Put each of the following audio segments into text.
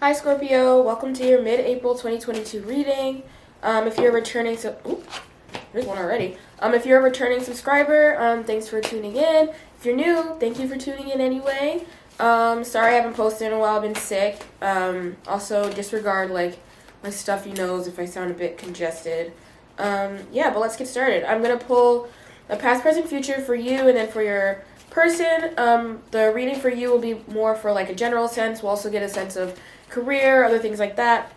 Hi Scorpio, welcome to your mid-April 2022 reading. If you're a returning there's one already. If you're a returning subscriber, thanks for tuning in. If you're new, thank you for tuning in anyway. Sorry I haven't posted in a while, I've been sick. Also disregard like my stuffy nose if I sound a bit congested. Yeah, but let's get started. I'm gonna pull a past, present, future for you, and then for your person. The reading for you will be more for like a general sense. We'll also get a sense of career, other things like that,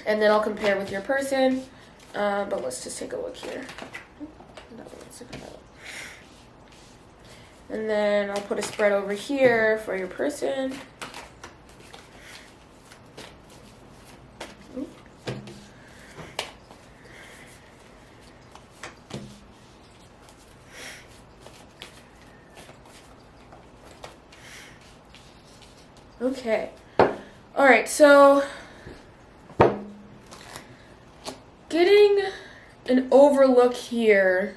and then I'll compare with your person. But let's just take a look here. And then I'll put a spread over here for your person. Okay. All right, so getting an overlook here,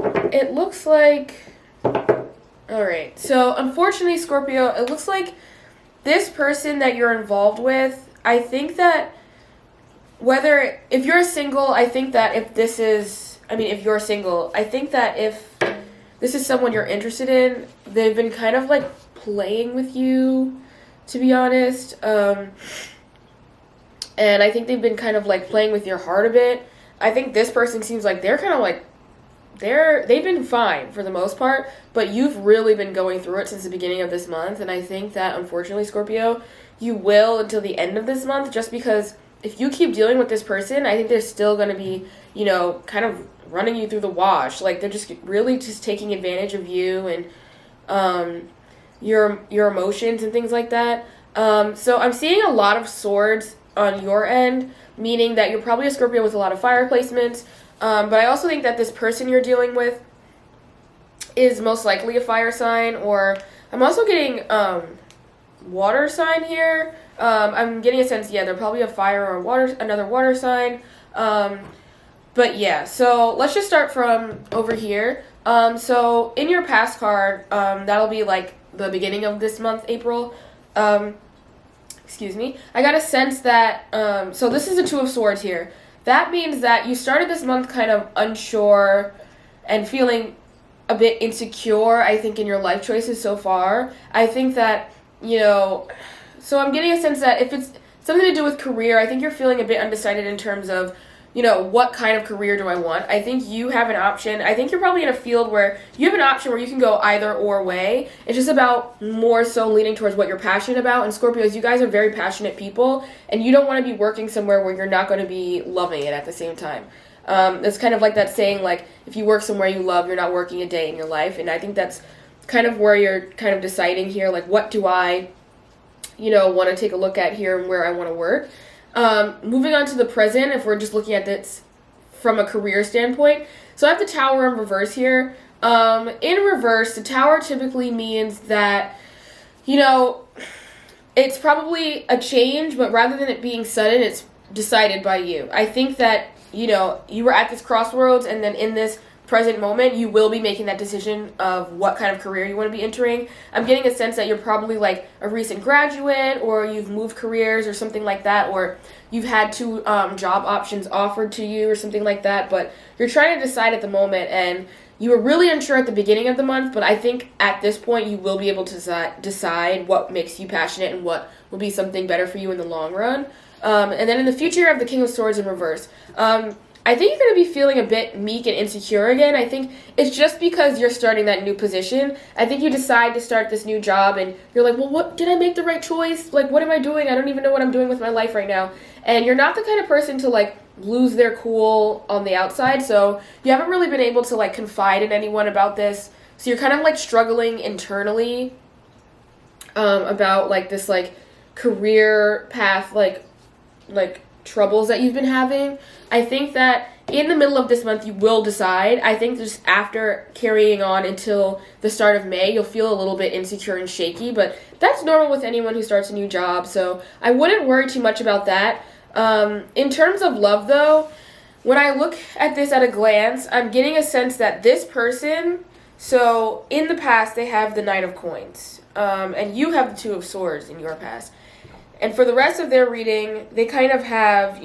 it looks like, all right, so unfortunately, Scorpio, it looks like this person that you're involved with, I think that if you're single, I think that if you're single, I think that if this is someone you're interested in, they've been kind of like playing with you, to be honest, and I think they've been kind of like playing with your heart a bit. I think this person seems like they're kind of like they've been fine for the most part, but you've really been going through it since the beginning of this month, and I think that unfortunately, Scorpio, you will until the end of this month, just because if you keep dealing with this person, I think they're still going to be, kind of running you through the wash. Like they're just really just taking advantage of you and your emotions and things like that. So I'm seeing a lot of swords on your end, meaning that you're probably a Scorpio with a lot of fire placements. But I also think that this person you're dealing with is most likely a fire sign, or I'm also getting water sign here. I'm getting a sense, yeah, they're probably a fire or another water sign. But yeah, so let's just start from over here. So in your past card, that'll be like the beginning of this month, April. Excuse me. I got a sense that, so this is the Two of Swords here. That means that you started this month kind of unsure and feeling a bit insecure, I think, in your life choices so far. I think that, so I'm getting a sense that if it's something to do with career, I think you're feeling a bit undecided in terms of, what kind of career do I want? I think you have an option. I think you're probably in a field where you have an option where you can go either or way. It's just about more so leaning towards what you're passionate about. And Scorpios, you guys are very passionate people, and you don't want to be working somewhere where you're not going to be loving it at the same time. It's kind of like that saying, like, if you work somewhere you love, you're not working a day in your life. And I think that's kind of where you're kind of deciding here, like, what do I, want to take a look at here and where I want to work. Moving on to the present, if we're just looking at this from a career standpoint. So I have the Tower in reverse here. In reverse, the Tower typically means that, it's probably a change, but rather than it being sudden, it's decided by you. I think that, you were at this crossroads, and then in this present moment, you will be making that decision of what kind of career you want to be entering. I'm getting a sense that you're probably like a recent graduate, or you've moved careers or something like that, or you've had two job options offered to you or something like that, but you're trying to decide at the moment, and you were really unsure at the beginning of the month, but I think at this point you will be able to decide what makes you passionate and what will be something better for you in the long run. And then in the future, you have the King of Swords in reverse. I think you're going to be feeling a bit meek and insecure again. I think it's just because you're starting that new position. I think you decide to start this new job, and you're like, well, what did I make the right choice? Like, what am I doing? I don't even know what I'm doing with my life right now. And you're not the kind of person to, like, lose their cool on the outside, so you haven't really been able to, like, confide in anyone about this. So you're kind of, like, struggling internally about, like, this, like, career path, like troubles that you've been having. I think that in the middle of this month you will decide. I think just after carrying on until the start of May, you'll feel a little bit insecure and shaky, but that's normal with anyone who starts a new job, so I wouldn't worry too much about that. In terms of love, though, when I look at this at a glance, I'm getting a sense that this person, so in the past they have the Knight of Coins. and you have the Two of Swords in your past. And for the rest of their reading, they kind of have,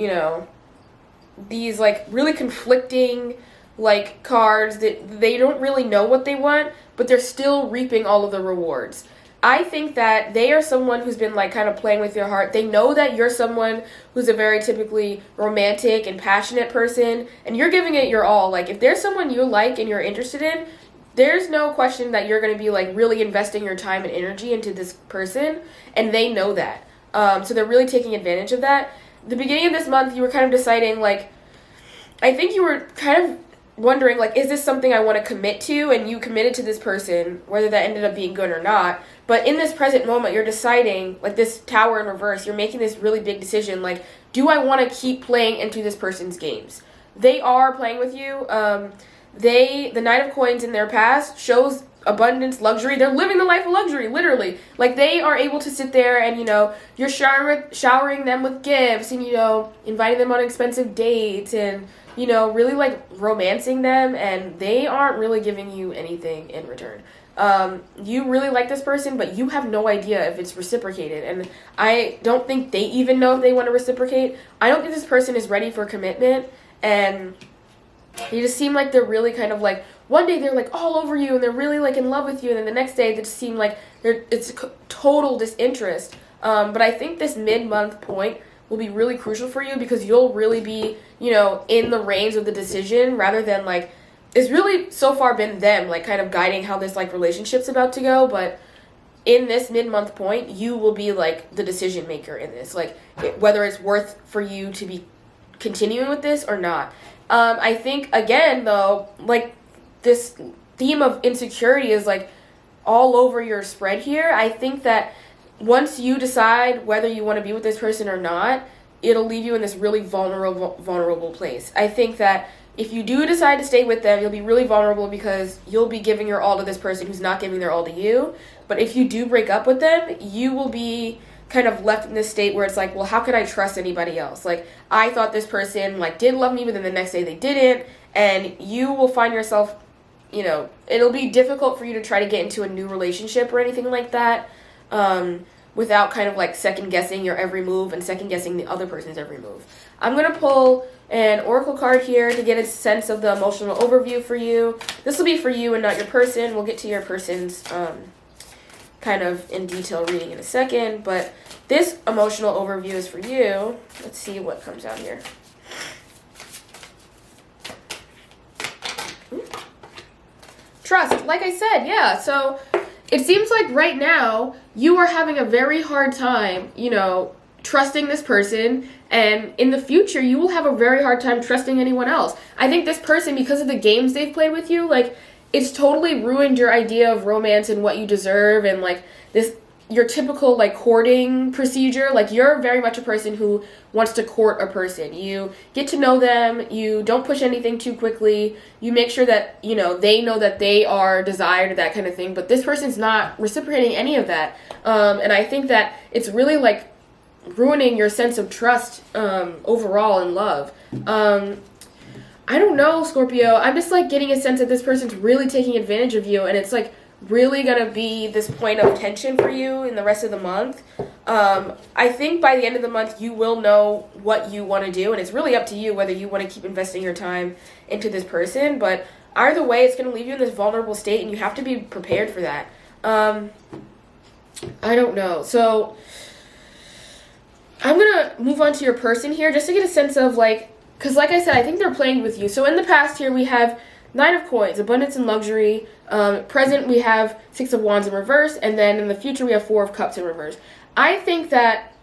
these, like, really conflicting, like, cards that they don't really know what they want, but they're still reaping all of the rewards. I think that they are someone who's been, like, kind of playing with your heart. They know that you're someone who's a very typically romantic and passionate person, and you're giving it your all. Like, if there's someone you like and you're interested in, there's no question that you're going to be, like, really investing your time and energy into this person, and they know that. So they're really taking advantage of that. The beginning of this month, you were kind of deciding, like, I think you were kind of wondering, like, is this something I want to commit to? And you committed to this person, whether that ended up being good or not. But in this present moment, you're deciding, like, this Tower in reverse, you're making this really big decision, like, do I want to keep playing into this person's games? They are playing with you. The Knight of Coins in their past shows abundance, luxury. They're living the life of luxury, literally. Like, they are able to sit there and, you're showering them with gifts and, inviting them on expensive dates and, really, like, romancing them, and they aren't really giving you anything in return. You really like this person, but you have no idea if it's reciprocated, and I don't think they even know if they want to reciprocate. I don't think this person is ready for commitment, and they just seem like they're really kind of, like, one day they're, like, all over you, and they're really, like, in love with you, and then the next day they just seem like it's total disinterest. But I think this mid-month point will be really crucial for you, because you'll really be, in the reins of the decision, rather than, like, it's really so far been them, like, kind of guiding how this, like, relationship's about to go. But in this mid-month point, you will be, like, the decision maker in this, like, whether it's worth for you to be continuing with this or not. I think, again, though, like, this theme of insecurity is, like, all over your spread here. I think that once you decide whether you want to be with this person or not, it'll leave you in this really vulnerable place. I think that if you do decide to stay with them, you'll be really vulnerable, because you'll be giving your all to this person who's not giving their all to you. But if you do break up with them, you will be kind of left in this state where it's like, well, how could I trust anybody else? Like, I thought this person, like, did love me, but then the next day they didn't. And you will find yourself, it'll be difficult for you to try to get into a new relationship or anything like that, without kind of, like, second-guessing your every move and second-guessing the other person's every move. I'm going to pull an oracle card here to get a sense of the emotional overview for you. This will be for you and not your person. We'll get to your person's kind of in detail reading in a second, but this emotional overview is for you. Let's see what comes out here. Ooh. Trust, like I said, yeah, so it seems like right now you are having a very hard time, trusting this person, and in the future you will have a very hard time trusting anyone else. I think this person, because of the games they've played with you, like, it's totally ruined your idea of romance and what you deserve, and, like, your typical, like, courting procedure. Like, you're very much a person who wants to court a person. You get to know them, you don't push anything too quickly, you make sure that, they know that they are desired, that kind of thing, but this person's not reciprocating any of that. And I think that it's really, like, ruining your sense of trust overall in love. I don't know, Scorpio. I'm just, like, getting a sense that this person's really taking advantage of you, and it's, like, really going to be this point of tension for you in the rest of the month. I think by the end of the month, you will know what you want to do, and it's really up to you whether you want to keep investing your time into this person, but either way, it's going to leave you in this vulnerable state, and you have to be prepared for that. I don't know. So I'm going to move on to your person here just to get a sense of, like, because, like I said, I think they're playing with you. So in the past here, we have Nine of Coins, abundance and luxury. Present, we have Six of Wands in reverse. And then in the future, we have Four of Cups in reverse. I think that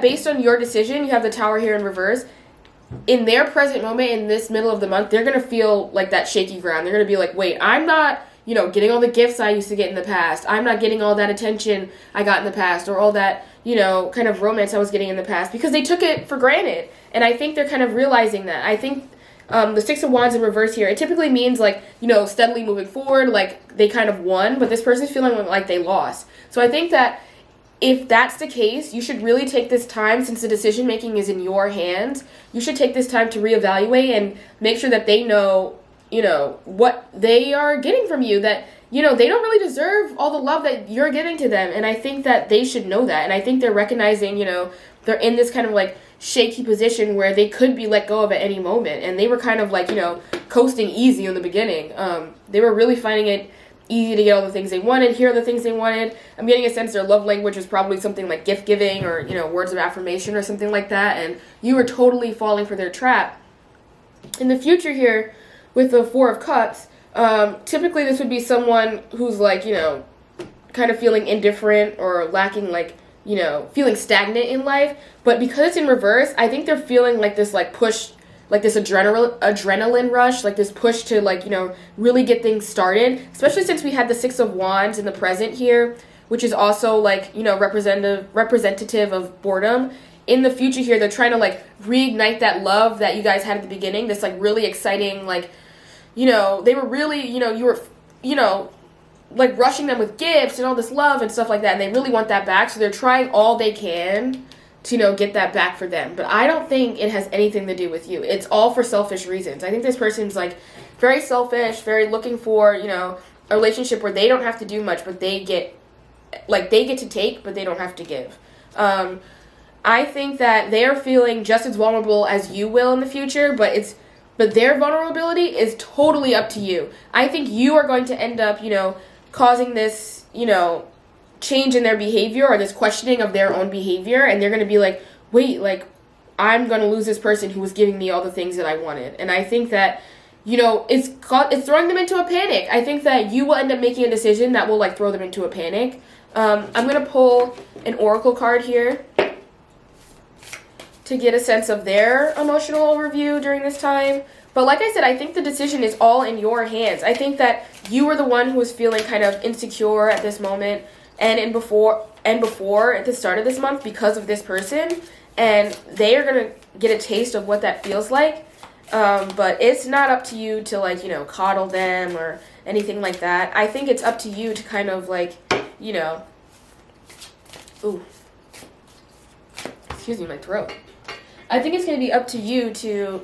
based on your decision, you have the Tower here in reverse. In their present moment, in this middle of the month, they're going to feel like that shaky ground. They're going to be like, wait, I'm not, getting all the gifts I used to get in the past. I'm not getting all that attention I got in the past, or all that, kind of romance I was getting in the past, because they took it for granted. And I think they're kind of realizing that. I think the Six of Wands in reverse here, it typically means, like, steadily moving forward, like they kind of won, but this person's feeling like they lost. So I think that if that's the case, you should really take this time, since the decision making is in your hands, you should take this time to reevaluate and make sure that they know what they are getting from you, that, they don't really deserve all the love that you're giving to them. And I think that they should know that. And I think they're recognizing, they're in this kind of like shaky position where they could be let go of at any moment. And they were kind of like, coasting easy in the beginning. They were really finding it easy to get all the things they wanted, hear the things they wanted. I'm getting a sense their love language was probably something like gift giving or, words of affirmation or something like that. And you were totally falling for their trap. In the future here, with the Four of Cups, typically this would be someone who's like, kind of feeling indifferent or lacking, like, feeling stagnant in life. But because it's in reverse, I think they're feeling like this, like, push, like this adrenaline rush, like this push to, like, really get things started. Especially since we had the Six of Wands in the present here, which is also, like, representative of boredom. In the future here, they're trying to, like, reignite that love that you guys had at the beginning. This, like, really exciting, like, they were really, you were, like, rushing them with gifts and all this love and stuff like that. And they really want that back. So they're trying all they can to, get that back for them. But I don't think it has anything to do with you. It's all for selfish reasons. I think this person's, like, very selfish, very looking for, a relationship where they don't have to do much, but they get to take, but they don't have to give. I think that they're feeling just as vulnerable as you will in the future, but their vulnerability is totally up to you. I think you are going to end up, causing this, change in their behavior or this questioning of their own behavior, and they're going to be like, wait, like, I'm going to lose this person who was giving me all the things that I wanted. And I think that, it's throwing them into a panic. I think that you will end up making a decision that will, like, throw them into a panic. I'm going to pull an oracle card here to get a sense of their emotional overview during this time. But like I said, I think the decision is all in your hands. I think that you were the one who was feeling kind of insecure at this moment and before at the start of this month because of this person, and they are going to get a taste of what that feels like. But it's not up to you to, like, coddle them or anything like that. I think it's up to you to kind of, like, ooh, excuse me, my throat. I think it's going to be up to you to,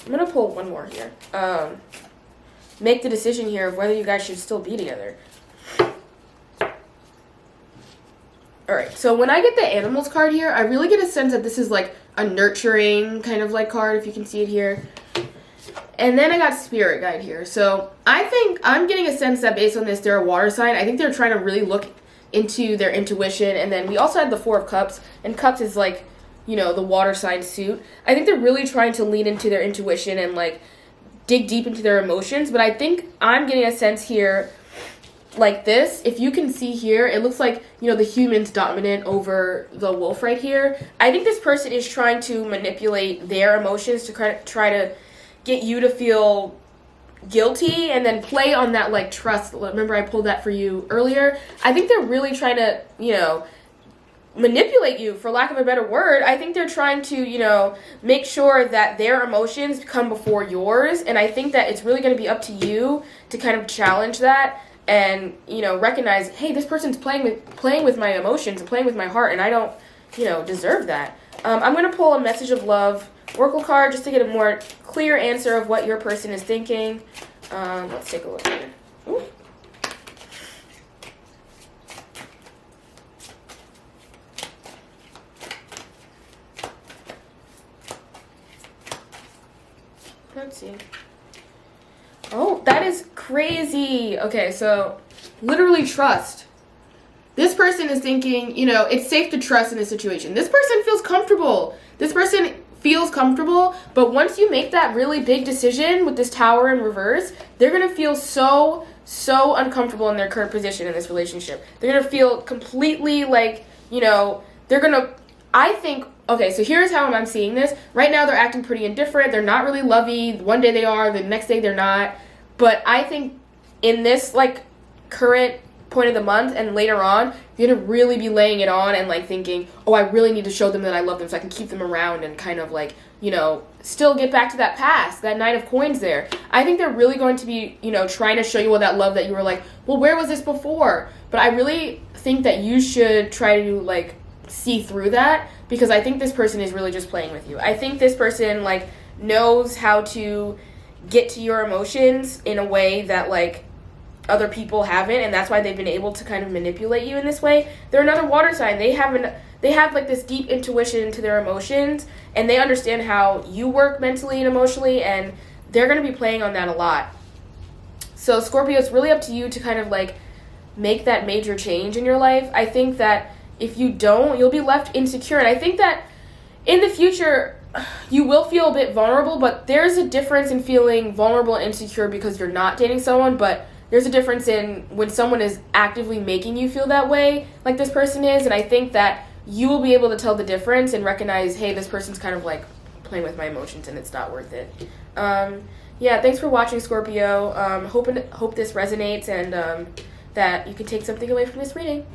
I'm going to pull one more here. Make the decision here of whether you guys should still be together. Alright, so when I get the animals card here, I really get a sense that this is, like, a nurturing kind of, like, card, if you can see it here. And then I got spirit guide here. So I think I'm getting a sense that based on this, they're a water sign. I think they're trying to really look into their intuition. And then we also had the Four of Cups, and Cups is, like, the water sign suit. I think they're really trying to lean into their intuition and, like, dig deep into their emotions. But I think I'm getting a sense here, like this. If you can see here, it looks like, the human's dominant over the wolf right here. I think this person is trying to manipulate their emotions to try to get you to feel guilty and then play on that, like, trust. Remember I pulled that for you earlier? I think they're really trying to, manipulate you, for lack of a better word. I think they're trying to, make sure that their emotions come before yours, and I think that it's really going to be up to you to kind of challenge that and, recognize, hey, this person's playing with my emotions and playing with my heart, and I don't, deserve that. I'm going to pull a message of love oracle card just to get a more clear answer of what your person is thinking. Let's take a look here. Ooh. Let's see. Oh, that is crazy. Okay, so literally trust. This person is thinking, it's safe to trust in this situation. This person feels comfortable. But once you make that really big decision with this Tower in reverse, they're going to feel so uncomfortable in their current position in this relationship. They're going to feel completely like, they're going to, I think, okay, so here's how I'm seeing this. Right now, they're acting pretty indifferent. They're not really lovey. One day they are, the next day they're not. But I think in this, like, current point of the month and later on, you're going to really be laying it on and, like, thinking, oh, I really need to show them that I love them so I can keep them around and kind of, like, still get back to that past, that Knight of Coins there. I think they're really going to be, trying to show you all that love that you were like, well, where was this before? But I really think that you should try to, like, see through that, because I think this person is really just playing with you. I think this person, like, knows how to get to your emotions in a way that, like, other people haven't, and that's why they've been able to kind of manipulate you in this way. They're another water sign. They have like this deep intuition into their emotions, and they understand how you work mentally and emotionally, and they're going to be playing on that a lot. So Scorpio, it's really up to you to kind of like make that major change in your life. I think that if you don't, you'll be left insecure, and I think that in the future you will feel a bit vulnerable, but there's a difference in feeling vulnerable and insecure because you're not dating someone, but there's a difference in when someone is actively making you feel that way, like this person is, and I think that you will be able to tell the difference and recognize, hey, this person's kind of like playing with my emotions and it's not worth it. Yeah, thanks for watching, Scorpio. Hope this resonates and that you can take something away from this reading.